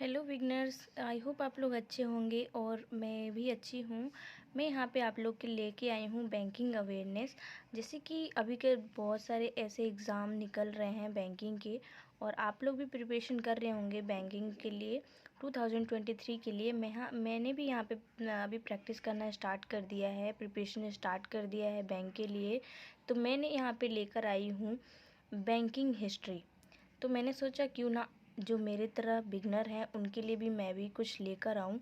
Hello beginners, I hope आप लोग अच्छे होंगे और मैं भी अच्छी हूँ। मैं यहाँ पे आप लोग के लेके आई हूँ बैंकिंग अवेयरनेस। जैसे कि अभी के बहुत सारे ऐसे एग्ज़ाम निकल रहे हैं बैंकिंग के, और आप लोग भी प्रिपरेशन कर रहे होंगे बैंकिंग के लिए 2023 के लिए। मैंने भी यहाँ पे अभी प्रैक्टिस करना स्टार्ट कर दिया है, प्रिपरेशन स्टार्ट कर दिया है बैंक के लिए। तो मैंने यहाँ पे लेकर आई हूँ बैंकिंग हिस्ट्री। तो मैंने सोचा क्यों ना जो मेरे तरह बिगनर हैं उनके लिए भी मैं भी कुछ लेकर आऊँ।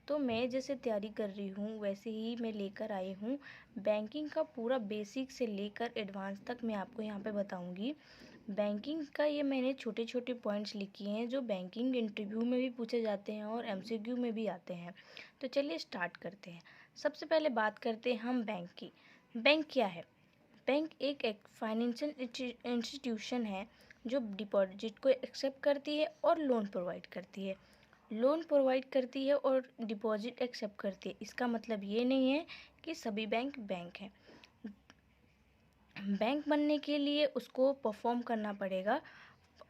तो मैं जैसे तैयारी कर रही हूँ वैसे ही मैं लेकर आई हूँ बैंकिंग का पूरा बेसिक से लेकर एडवांस तक मैं आपको यहाँ पे बताऊँगी। बैंकिंग का ये मैंने छोटे छोटे पॉइंट्स लिखे हैं जो बैंकिंग इंटरव्यू में भी पूछे जाते हैं और एमसीक्यू में भी आते हैं। तो चलिए स्टार्ट करते हैं। सबसे पहले बात करते हैं हम बैंक की। बैंक क्या है? बैंक एक फाइनेंशियल इंस्टीट्यूशन है जो डिपॉजिट को एक्सेप्ट करती है और लोन प्रोवाइड करती है। लोन प्रोवाइड करती है और डिपॉजिट एक्सेप्ट करती है। इसका मतलब ये नहीं है कि सभी बैंक बैंक हैं। बैंक बनने के लिए उसको परफॉर्म करना पड़ेगा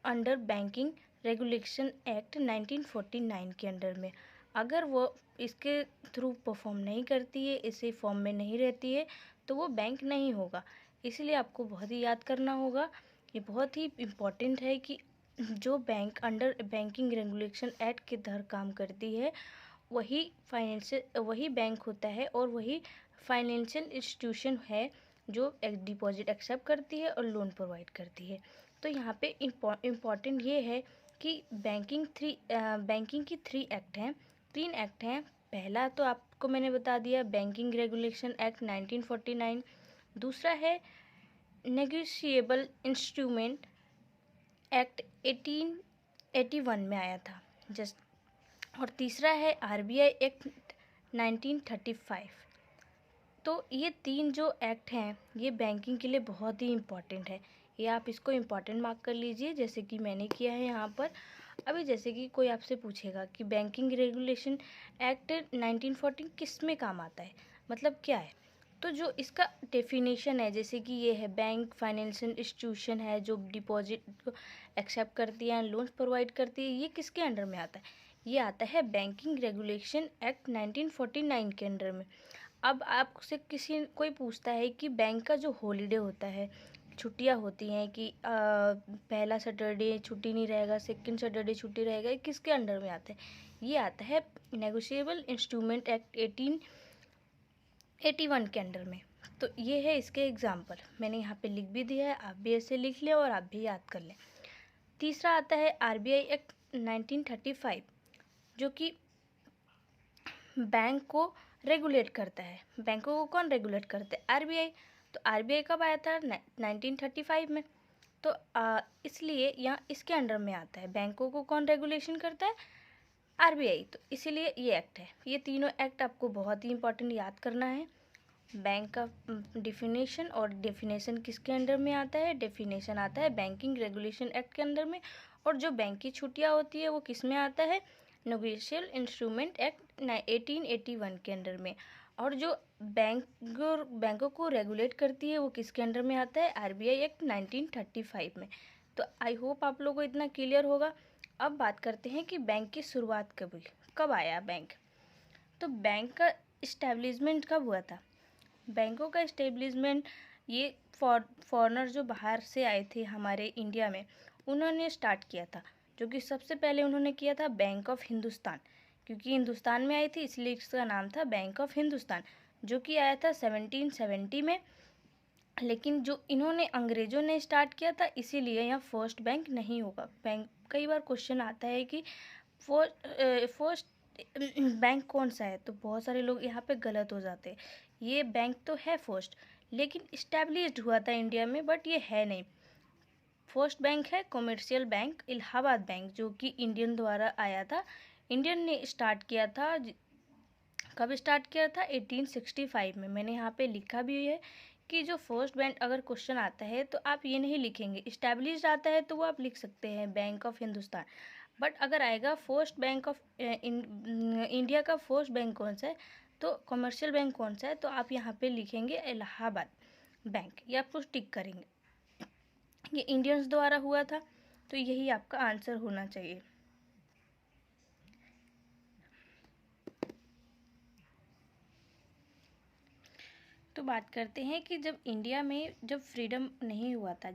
अंडर बैंकिंग रेगुलेशन एक्ट 1949 के अंडर में। अगर वो इसके थ्रू परफॉर्म नहीं करती है, इसी फॉर्म में नहीं रहती है, तो वो बैंक नहीं होगा। इसलिए आपको बहुत ही याद करना होगा। ये बहुत ही इम्पॉर्टेंट है कि जो bank under banking regulation act के तहत काम करती है वही बैंक होता है और वही फाइनेंशियल इंस्टीट्यूशन है जो डिपॉजिट एक्सेप्ट करती है और लोन प्रोवाइड करती है। तो यहाँ पे इम्पॉर्टेंट ये है कि बैंकिंग की 3 एक्ट हैं। पहला तो आपको मैंने बता दिया, बैंकिंग रेगुलेशन एक्ट 1949। दूसरा है नेगोशिएबल इंस्ट्रूमेंट एक्ट 1881 में आया था जस्ट। और तीसरा है आरबीआई एक्ट 1935। तो ये 3 जो एक्ट हैं ये बैंकिंग के लिए बहुत ही इम्पॉर्टेंट है। ये आप इसको इम्पॉर्टेंट मार्क कर लीजिए, जैसे कि मैंने किया है यहाँ पर। अभी जैसे कि कोई आपसे पूछेगा कि बैंकिंग रेगुलेशन एक्ट 1914 किस में काम आता है, मतलब क्या है, तो जो इसका डेफिनेशन है, जैसे कि ये है बैंक फाइनेंशियल इंस्टीट्यूशन है जो डिपॉजिट को एक्सेप्ट करती है, लोन्स प्रोवाइड करती है। ये किसके अंडर में आता है? ये आता है बैंकिंग रेगुलेशन एक्ट 1949 के अंडर में। अब आपसे कोई पूछता है कि बैंक का जो हॉलीडे होता है, छुट्टियां होती हैं कि पहला सैटरडे छुट्टी नहीं रहेगा, सेकंड सैटरडे छुट्टी रहेगा, ये किसके अंडर में आता है? ये आता है नेगोशिएबल इंस्ट्रूमेंट एक्ट 1881 के अंडर में। तो ये है इसके एग्जाम्पल, मैंने यहाँ पे लिख भी दिया है, आप भी ऐसे लिख लें और आप भी याद कर लें। तीसरा आता है आरबीआई एक्ट 1935 जो कि बैंक को रेगुलेट करता है। बैंकों को कौन रेगुलेट करता है? आरबीआई। तो आरबीआई कब आया था? 1935 में। तो इसलिए यहाँ इसके अंडर में आता है। बैंकों को कौन रेगुलेशन करता है? आरबीआई। तो इसीलिए ये एक्ट है। ये तीनों एक्ट आपको बहुत ही इंपॉर्टेंट याद करना है। बैंक का डिफिनेशन, और डेफिनेशन किसके अंडर में आता है? डेफिनेशन आता है बैंकिंग रेगुलेशन एक्ट के अंडर में। और जो बैंक की छुट्टियां होती है वो किस में आता है? नेगोशिएबल इंस्ट्रूमेंट एक्ट 1881 के अंडर में। और जो बैंकों को रेगुलेट करती है वो किसके अंडर में आता है? आरबीआई एक्ट 1935 में। तो आई होप आप लोगों को इतना क्लियर होगा। अब बात करते हैं कि बैंक की शुरुआत कब हुई, कब आया बैंक। तो बैंक का इस्टेब्लिशमेंट कब हुआ था? बैंकों का इस्टेब्लिशमेंट ये फॉरेनर जो बाहर से आए थे हमारे इंडिया में, उन्होंने स्टार्ट किया था। जो कि सबसे पहले उन्होंने किया था बैंक ऑफ हिंदुस्तान, क्योंकि हिंदुस्तान में आई थी इसलिए इसका नाम था बैंक ऑफ हिंदुस्तान, जो कि आया था 1770 में। लेकिन जो इन्होंने अंग्रेज़ों ने स्टार्ट किया था, इसीलिए यहाँ फर्स्ट बैंक नहीं होगा। बैंक कई बार क्वेश्चन आता है कि फर्स्ट बैंक कौन सा है, तो बहुत सारे लोग यहाँ पे गलत हो जाते हैं। ये बैंक तो है फर्स्ट, लेकिन इस्टेब्लिश्ड हुआ था इंडिया में, बट ये है नहीं। फर्स्ट बैंक है कमर्शियल बैंक इलाहाबाद बैंक, जो कि इंडियन द्वारा आया था। इंडियन ने स्टार्ट किया था। कब स्टार्ट किया था? 1865 में। मैंने यहाँ पे लिखा भी है कि जो फर्स्ट बैंक अगर क्वेश्चन आता है तो आप ये नहीं लिखेंगे, इस्टेब्लिश्ड आता है तो वो आप लिख सकते हैं बैंक ऑफ हिंदुस्तान। बट अगर आएगा फर्स्ट बैंक ऑफ इंडिया का फर्स्ट बैंक कौन सा है, तो कमर्शियल बैंक कौन सा है, तो आप यहाँ पे लिखेंगे इलाहाबाद बैंक, या आप कुछ टिक करेंगे। ये इंडियंस द्वारा हुआ था, तो यही आपका आंसर होना चाहिए। तो बात करते हैं कि जब इंडिया में जब फ्रीडम नहीं हुआ था,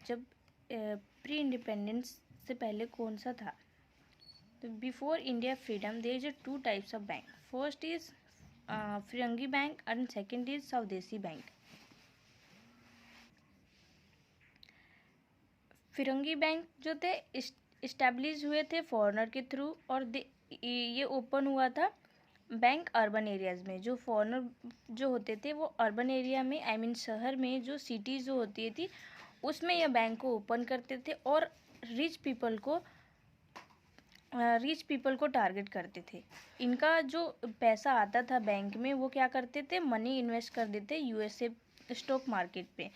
जब प्री इंडिपेंडेंस से पहले कौन सा था। तो before India freedom there is two types of bank. First is फिरंगी बैंक एंड सेकंड इज स्वदेशी बैंक। फिरंगी बैंक जो थे इस्टेब्लिश हुए थे फॉरेनर के थ्रू, और ये ओपन हुआ था बैंक अर्बन एरियाज़ में। जो फॉरेनर जो होते थे वो अर्बन एरिया में शहर में जो सिटीज़ जो होती थी उसमें यह बैंक को ओपन करते थे, और रिच पीपल को टारगेट करते थे। इनका जो पैसा आता था बैंक में वो क्या करते थे, मनी इन्वेस्ट कर देते यूएसए स्टॉक मार्केट पे।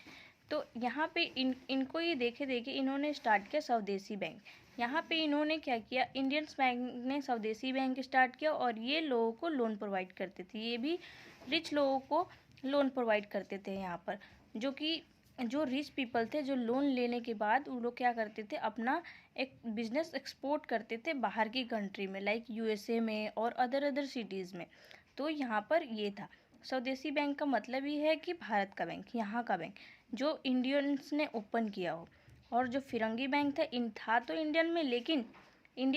तो यहाँ पे इनको ये देखे इन्होंने स्टार्ट किया स्वदेशी बैंक। यहाँ पे इन्होंने क्या किया, इंडियंस बैंक ने स्वदेशी बैंक स्टार्ट किया, और ये लोगों को लोन प्रोवाइड करते थे। ये भी रिच लोगों को लोन प्रोवाइड करते थे यहाँ पर, जो रिच पीपल थे, जो लोन लेने के बाद वो लोग क्या करते थे, अपना एक बिजनेस एक्सपोर्ट करते थे बाहर की कंट्री में, लाइक यूएसए में और अदर सिटीज़ में। तो यहाँ पर ये था स्वदेशी बैंक का मतलब ये है कि भारत का बैंक, यहाँ का बैंक जो इंडियंस ने ओपन किया हो। और जो फिरंगी बैंक था तो इंडिया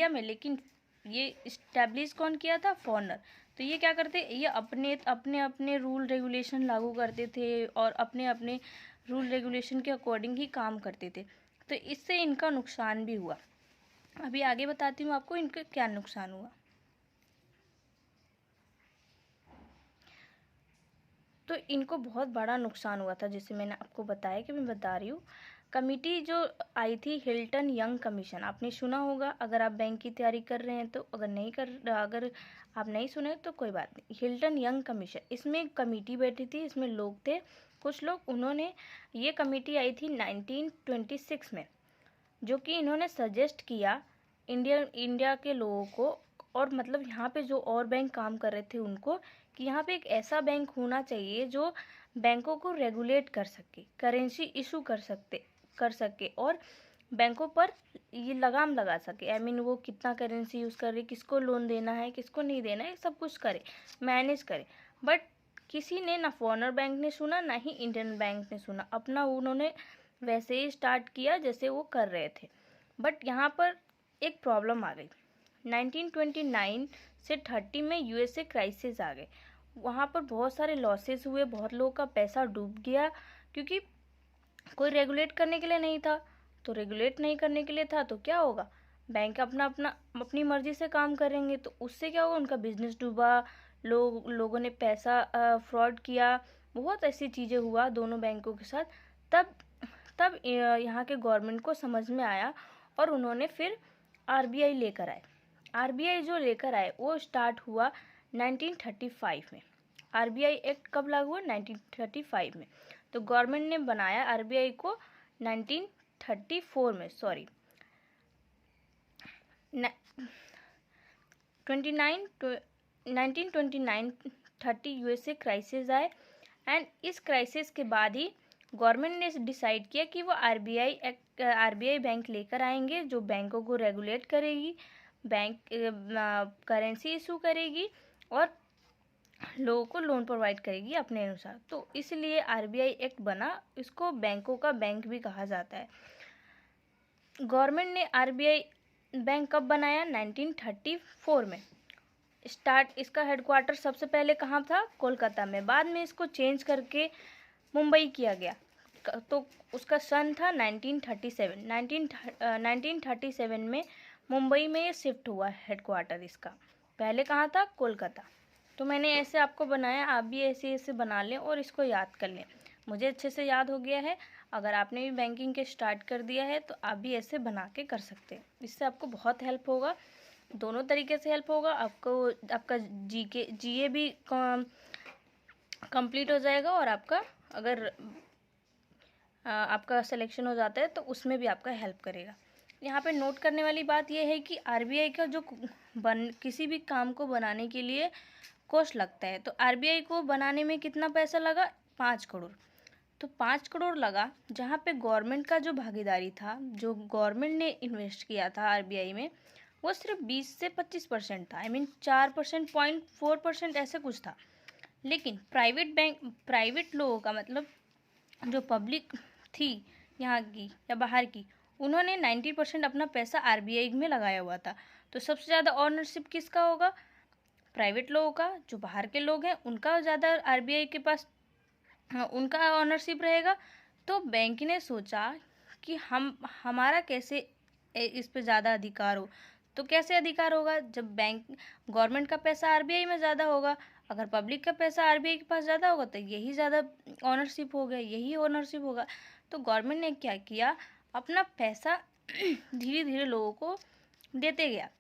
में, लेकिन ये इस्टेब्लिश कौन किया था, फॉरेनर। तो ये क्या करते, ये अपने अपने रूल रेगुलेशन लागू करते थे और अपने अपने रूल रेगुलेशन के अकॉर्डिंग ही काम करते थे। तो इससे इनका नुकसान भी हुआ। अभी आगे बताती हूँ आपको इनका क्या नुकसान हुआ। तो इनको बहुत बड़ा नुकसान हुआ था, जैसे मैंने आपको बताया कि मैं बता रही हूँ। कमिटी जो आई थी हिल्टन यंग कमीशन, आपने सुना होगा अगर आप बैंक की तैयारी कर रहे हैं तो। अगर आप नहीं सुने तो कोई बात नहीं। हिल्टन यंग कमीशन, इसमें एक कमेटी बैठी थी, इसमें लोग थे कुछ लोग। उन्होंने ये कमेटी आई थी 1926 में, जो कि इन्होंने सजेस्ट किया इंडिया के लोगों को, और मतलब यहाँ पे जो और बैंक काम कर रहे थे उनको, कि यहाँ पे एक ऐसा बैंक होना चाहिए जो बैंकों को रेगुलेट कर सके, करेंसी इशू कर सके और बैंकों पर ये लगाम लगा सके। वो कितना करेंसी यूज़ करे, किसको लोन देना है, किसको नहीं देना है, सब कुछ करे, मैनेज करे। बट किसी ने, ना फॉरेनर बैंक ने सुना ना ही इंडियन बैंक ने सुना। अपना उन्होंने वैसे ही स्टार्ट किया जैसे वो कर रहे थे। बट यहाँ पर एक प्रॉब्लम आ गई। 1929 से 30 में यूएसए क्राइसिस आ गए। वहाँ पर बहुत सारे लॉसेस हुए, बहुत लोगों का पैसा डूब गया, क्योंकि कोई रेगुलेट करने के लिए नहीं था। तो रेगुलेट नहीं करने के लिए था तो क्या होगा, बैंक अपनी मर्जी से काम करेंगे, तो उससे क्या होगा, उनका बिजनेस डूबा, लोगों ने पैसा फ्रॉड किया, बहुत ऐसी चीज़ें हुआ दोनों बैंकों के साथ। तब यहाँ के गवर्नमेंट को समझ में आया और उन्होंने फिर आरबीआई लेकर आए। आरबीआई जो लेकर आए वो स्टार्ट हुआ 1935 में। आरबीआई एक्ट कब लागू हुआ, 1935 में। तो गवर्नमेंट ने बनाया आरबीआई को 1934 में, 1929-30 यूएसए क्राइसिस आए। एंड इस क्राइसिस के बाद ही गवर्नमेंट ने डिसाइड किया कि वो आरबीआई बैंक लेकर आएंगे, जो बैंकों को रेगुलेट करेगी, बैंक करेंसी इशू करेगी और लोगों को लोन प्रोवाइड करेगी अपने अनुसार। तो इसलिए आरबीआई एक्ट बना, इसको बैंकों का बैंक भी कहा जाता है। गवर्नमेंट ने आरबीआई बैंक कब बनाया, 1934 में। इसका हेडक्वार्टर सबसे पहले कहाँ था, कोलकाता में। बाद में इसको चेंज करके मुंबई किया गया, तो उसका सन था 1937। 1937 में मुंबई में ये शिफ्ट हुआ हेडक्वार्टर इसका। पहले कहाँ था, कोलकाता। तो मैंने ऐसे आपको बनाया, आप भी ऐसे बना लें और इसको याद कर लें। मुझे अच्छे से याद हो गया है। अगर आपने भी बैंकिंग के स्टार्ट कर दिया है तो आप भी ऐसे बना के कर सकते हैं। इससे आपको बहुत हेल्प होगा, दोनों तरीके से हेल्प होगा। आपका जीए भी कंप्लीट हो जाएगा, और अगर आपका सिलेक्शन हो जाता है तो उसमें भी आपका हेल्प करेगा। यहाँ पे नोट करने वाली बात यह है कि आरबीआई का जो किसी भी काम को बनाने के लिए कॉस्ट लगता है, तो आरबीआई को बनाने में कितना पैसा लगा, 5 करोड़। तो 5 करोड़ लगा, जहाँ पे गवर्नमेंट का जो भागीदारी था, जो गवर्नमेंट ने इन्वेस्ट किया था आरबीआई में, वो सिर्फ 20 से 25% था। 4%, 0.4% ऐसे कुछ था। लेकिन प्राइवेट लोगों का मतलब जो पब्लिक थी यहाँ की या बाहर की, उन्होंने 90% अपना पैसा आरबीआई में लगाया हुआ था। तो सबसे ज़्यादा ऑनरशिप किसका होगा? प्राइवेट लोगों का। जो बाहर के लोग हैं उनका ज़्यादा आरबीआई के पास उनका ऑनरशिप रहेगा। तो बैंक ने सोचा कि हमारा कैसे इस पे ज़्यादा अधिकार हो। तो कैसे अधिकार होगा? जब गवर्नमेंट का पैसा आरबीआई में ज़्यादा होगा, अगर पब्लिक का पैसा आरबीआई के पास ज़्यादा होगा तो यही ज़्यादा ऑनरशिप हो गया, यही ओनरशिप होगा। तो गवर्नमेंट ने क्या किया, अपना पैसा धीरे धीरे लोगों को देते गया।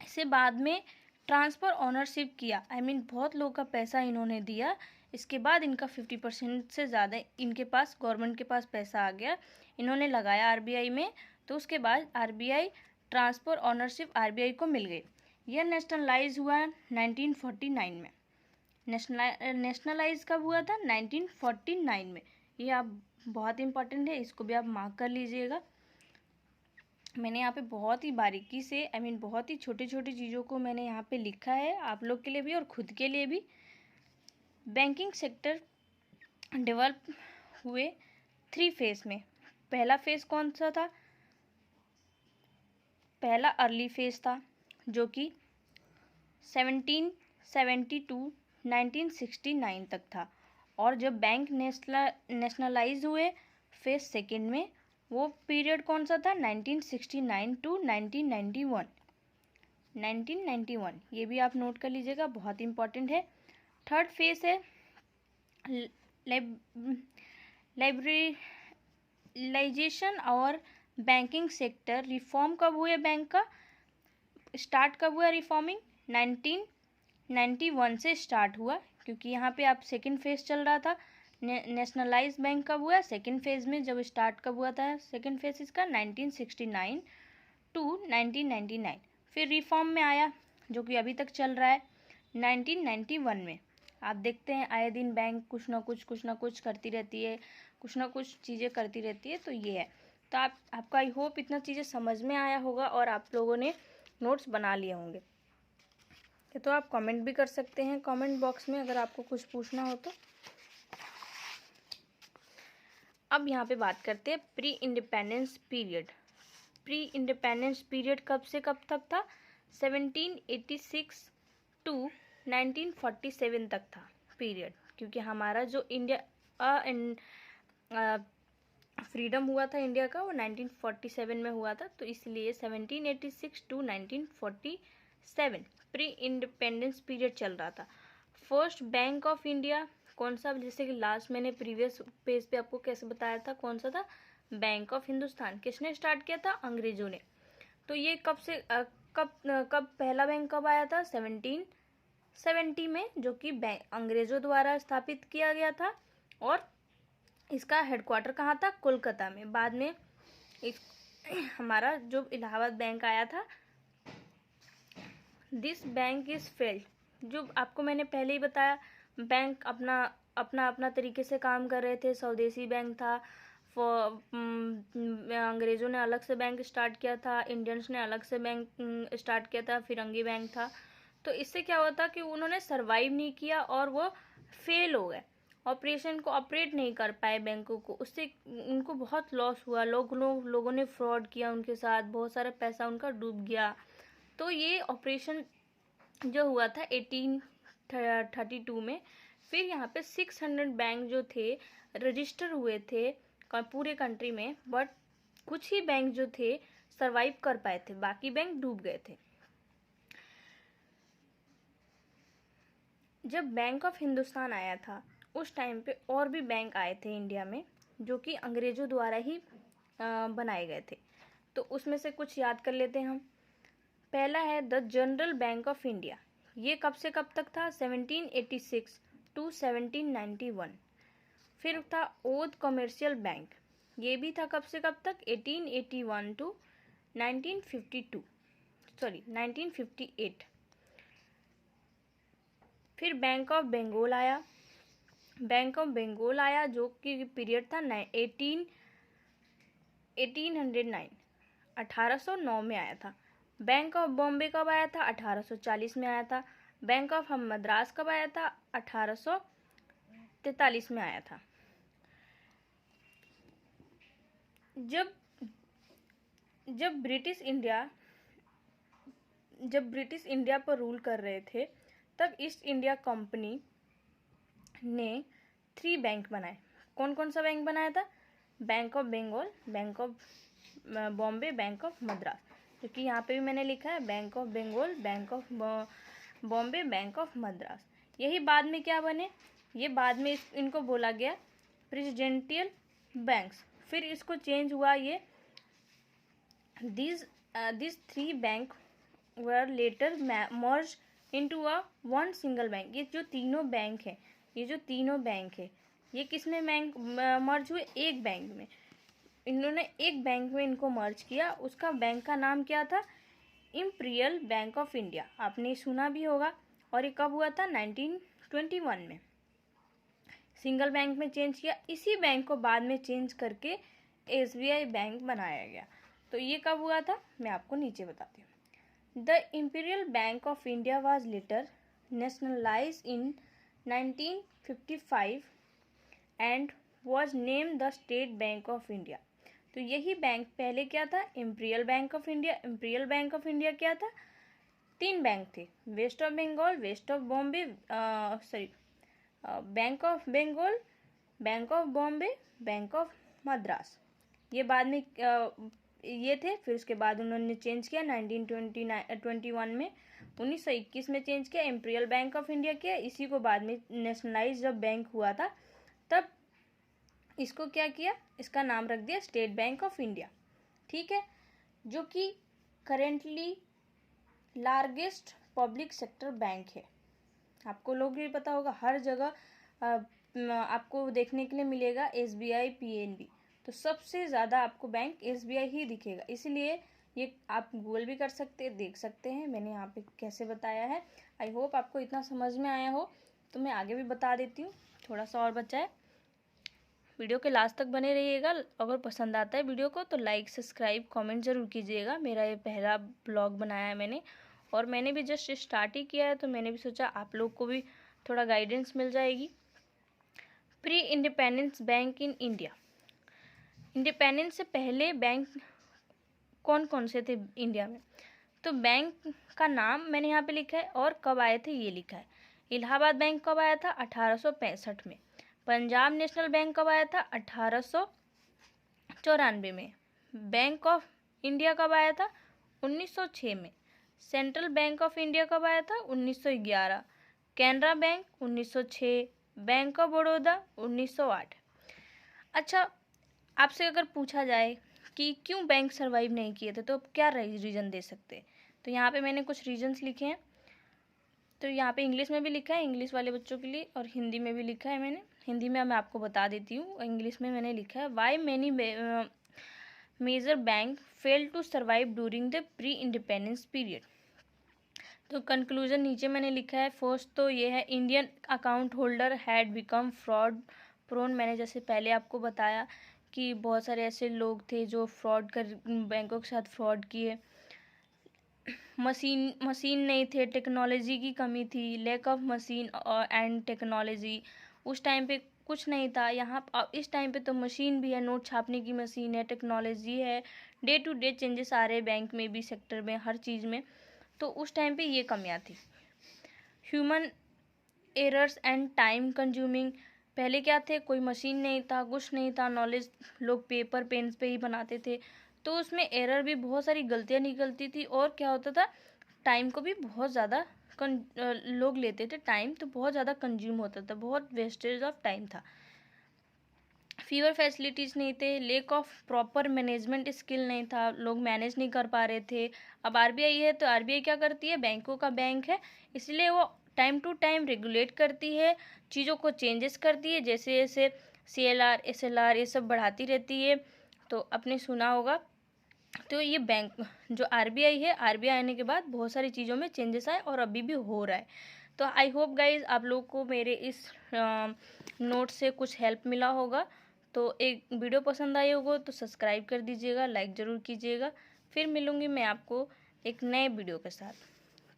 इसे बाद में ट्रांसफ़र ऑनरशिप किया, बहुत लोगों का पैसा इन्होंने दिया। इसके बाद इनका 50% से ज़्यादा इनके पास, गवर्नमेंट के पास पैसा आ गया, इन्होंने लगाया आरबीआई में। तो उसके बाद आरबीआई ट्रांसफ़र ऑनरशिप आरबीआई को मिल गई। यह नेशनलाइज हुआ 1949 में। नेशनलाइज कब हुआ था? 1949 में। ये आप बहुत इंपॉर्टेंट है, इसको भी आप मार्क कर लीजिएगा। मैंने यहाँ पे बहुत ही बारीकी से बहुत ही छोटी छोटी चीज़ों को मैंने यहाँ पे लिखा है, आप लोग के लिए भी और खुद के लिए भी। बैंकिंग सेक्टर डेवलप हुए 3 फेज़ में। पहला फेज़ कौन सा था? पहला अर्ली फेज़ था, जो कि 1772 1969 तक था। और जब बैंक नेशनलाइज हुए फेज़ सेकेंड में, वो पीरियड कौन सा था? 1969 टू 1991। 1991 ये भी आप नोट कर लीजिएगा, बहुत इंपॉर्टेंट है। थर्ड फेज़ है लिबरलाइजेशन और बैंकिंग सेक्टर रिफॉर्म। कब हुए बैंक का स्टार्ट, कब हुआ रिफॉर्मिंग? 1991 से स्टार्ट हुआ, क्योंकि यहाँ पे आप सेकेंड फेज़ चल रहा था। नेशनलाइज बैंक कब हुआ? सेकेंड फेज़ में। जब स्टार्ट कब हुआ था सेकेंड फेज़ इसका? 1969 टू 1999। फिर रिफॉर्म में आया, जो कि अभी तक चल रहा है 1991 में। आप देखते हैं आए दिन बैंक कुछ ना कुछ करती रहती है, कुछ ना कुछ चीज़ें करती रहती है। तो ये है। तो आपका आई होप इतना चीज़ें समझ में आया होगा और आप लोगों ने नोट्स बना लिए होंगे। तो आप कमेंट भी कर सकते हैं कमेंट बॉक्स में अगर आपको कुछ पूछना हो तो। अब यहाँ पे बात करते हैं pre independence period. Pre independence period कब से कब तक था? 1786 टू 1947 तक था पीरियड, क्योंकि हमारा जो फ्रीडम हुआ था इंडिया का, वो 1947 में हुआ था। तो इसलिए 1786 टू 1947 प्री इंडिपेंडेंस पीरियड चल रहा था। फर्स्ट बैंक ऑफ इंडिया कौन सा? जैसे कि लास्ट मैंने प्रीवियस पेज पे आपको कैसे बताया था, कौन सा था? Bank of Hindustan. किसने स्टार्ट किया था? अंग्रेजों ने। तो ये कब पहला बैंक कब आया था? 1770 में, जो कि अंग्रेजों द्वारा स्थापित किया गया था। और इसका हेडक्वार्टर कहाँ था? कोलकाता में। बाद में हमारा जो इलाहाबाद बैंक आया था। दिस बैंक इज फेल्ड, जो आपको मैंने पहले ही बताया, बैंक अपना तरीके से काम कर रहे थे। स्वदेशी बैंक था। अंग्रेज़ों ने अलग से बैंक स्टार्ट किया था, इंडियंस ने अलग से बैंक स्टार्ट किया था, फिरंगी बैंक था। तो इससे क्या हुआ था कि उन्होंने सरवाइव नहीं किया और वो फेल हो गए, ऑपरेशन को ऑपरेट नहीं कर पाए बैंकों को। उससे उनको बहुत लॉस हुआ। लोगों ने फ्रॉड किया उनके साथ, बहुत सारा पैसा उनका डूब गया। तो ये ऑपरेशन जो हुआ था 1832 में। फिर यहाँ पे 600 बैंक जो थे रजिस्टर हुए थे पूरे कंट्री में, बट कुछ ही बैंक जो थे सरवाइव कर पाए थे, बाकी बैंक डूब गए थे। जब बैंक ऑफ हिंदुस्तान आया था उस टाइम पे और भी बैंक आए थे इंडिया में, जो कि अंग्रेज़ों द्वारा ही बनाए गए थे। तो उसमें से कुछ याद कर लेते हैं हम। पहला है the general bank of India. ये कब से कब तक था? 1786 टू 1791। फिर था ओध कमर्शियल बैंक। ये भी था कब से कब तक? 1881 टू 1958। फिर बैंक ऑफ बंगाल आया। बैंक ऑफ बंगाल आया जो कि पीरियड था 1809 में आया था। बैंक ऑफ बॉम्बे कब आया था? 1840 में आया था। बैंक ऑफ मद्रास कब आया था? 1843 में आया था। जब जब ब्रिटिश इंडिया पर रूल कर रहे थे, तब ईस्ट इंडिया कंपनी ने 3 बैंक बनाए। कौन कौन सा बैंक बनाया था? Bank of Bengal, bank of Bombay, bank of Madras. क्योंकि यहाँ पे भी मैंने लिखा है bank of Bengal, bank of Bombay, bank of Madras. यही बाद में क्या बने? ये बाद में इनको बोला गया प्रेसिडेंशियल बैंक्स। फिर इसको चेंज हुआ ये these 3 bank were later merged into a one single bank. ये जो तीनों बैंक है ये किस में बैंक मर्ज हुए? एक बैंक में। इन्होंने एक बैंक में इनको मर्ज किया। उसका बैंक का नाम क्या था? Imperial Bank of India. आपने सुना भी होगा। और ये कब हुआ था? 1921 में। सिंगल बैंक में चेंज किया। इसी बैंक को बाद में चेंज करके SBI बैंक बनाया गया। तो ये कब हुआ था? मैं आपको नीचे बताती हूँ। The Imperial Bank of India was later nationalised in 1955 and was named the State Bank of India. तो यही बैंक पहले क्या था? Imperial Bank of India. Imperial Bank of India क्या था? 3 बैंक थे, west of Bengal, west of Bombay, bank of Bengal, bank of Bombay, bank of Madras. ये बाद में ये थे। फिर उसके बाद उन्होंने चेंज किया 1921 में, 1921 में चेंज किया, इंपीरियल बैंक ऑफ इंडिया किया। इसी को बाद में नेशनलाइज जब बैंक हुआ था तब इसको क्या किया? इसका नाम रख दिया स्टेट बैंक ऑफ इंडिया। ठीक है, जो कि currently largest public sector bank है। आपको लोग भी पता होगा, हर जगह आपको देखने के लिए मिलेगा SBI, PNB। तो सबसे ज़्यादा आपको बैंक SBI ही दिखेगा। इसलिए ये आप गूगल भी कर सकते हैं, देख सकते हैं मैंने यहाँ पे कैसे बताया है। आई होप आपको इतना समझ में आया हो। तो मैं आगे भी बता देती हूँ, थोड़ा सा और बचा है। वीडियो के लास्ट तक बने रहिएगा। अगर पसंद आता है वीडियो को तो लाइक, सब्सक्राइब, कमेंट ज़रूर कीजिएगा। मेरा ये पहला ब्लॉग बनाया है मैंने, और मैंने भी जस्ट स्टार्ट ही किया है, तो मैंने भी सोचा आप लोग को भी थोड़ा गाइडेंस मिल जाएगी। Pre independence bank in India. Independence से पहले बैंक कौन कौन से थे इंडिया में? तो बैंक का नाम मैंने यहाँ पे लिखा है, और कब आए थे ये लिखा है। इलाहाबाद बैंक कब आया था? 1865 में। पंजाब नेशनल बैंक कब आया था? 1894 में। बैंक ऑफ इंडिया कब आया था? 1906 में। सेंट्रल बैंक ऑफ इंडिया कब आया था? 1911। Canara bank 1906। Bank of Baroda 1908। अच्छा, आपसे अगर पूछा जाए कि क्यों बैंक सर्वाइव नहीं किए थे, तो आप क्या रीज़न दे सकते हैं? तो यहाँ पे मैंने कुछ रीजंस लिखे हैं। तो यहाँ पे इंग्लिश में भी लिखा है, इंग्लिश वाले बच्चों के लिए, और हिंदी में भी लिखा है मैंने। हिंदी में मैं आपको बता देती हूँ, इंग्लिश में मैंने लिखा है why many major bank fail to survive during the pre independence period. तो कंक्लूजन नीचे मैंने लिखा है। फर्स्ट तो ये है, Indian account holder had become fraud prone. मैंने जैसे पहले आपको बताया कि बहुत सारे ऐसे लोग थे जो फ्रॉड कर बैंकों के साथ फ्रॉड किए। मशीन नहीं थे, टेक्नोलॉजी की कमी थी, lack of machine and technology. उस टाइम पे कुछ नहीं था। यहाँ इस टाइम पे तो मशीन भी है, नोट छापने की मशीन है, टेक्नोलॉजी है, डे टू डे चेंजेस आ रहे हैं बैंक में भी, सेक्टर में, हर चीज़ में। तो उस टाइम पे ये कमियाँ थी। Human errors and time consuming. पहले क्या थे? कोई मशीन नहीं था, कुछ नहीं था, नॉलेज लोग पेपर पेन्स पे ही बनाते थे, तो उसमें एरर भी, बहुत सारी गलतियाँ निकलती थी। और क्या होता था? टाइम को भी बहुत ज़्यादा लोग लेते थे, टाइम तो बहुत ज़्यादा कंज्यूम होता था, बहुत वेस्टेज ऑफ टाइम था। फीवर फैसिलिटीज़ नहीं थे, lake of proper management skill नहीं था, लोग मैनेज नहीं कर पा रहे थे। अब RBI है, तो RBI क्या करती है? बैंकों का बैंक है, इसलिए वो टाइम टू टाइम रेगुलेट करती है, चीज़ों को चेंजेस करती है, जैसे जैसे CLR, SLR ये सब बढ़ाती रहती है। तो आपने सुना होगा। तो ये बैंक जो RBI है, RBI आने के बाद बहुत सारी चीज़ों में चेंजेस आए, और अभी भी हो रहा है। तो आई होप गाइज आप लोग को मेरे इस नोट से कुछ हेल्प मिला होगा। तो एक वीडियो पसंद आई होगा तो सब्सक्राइब कर दीजिएगा, लाइक ज़रूर कीजिएगा। फिर मिलूँगी मैं आपको एक नए वीडियो के साथ।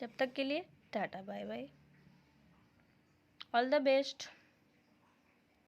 जब तक के लिए tata bye bye, all the best.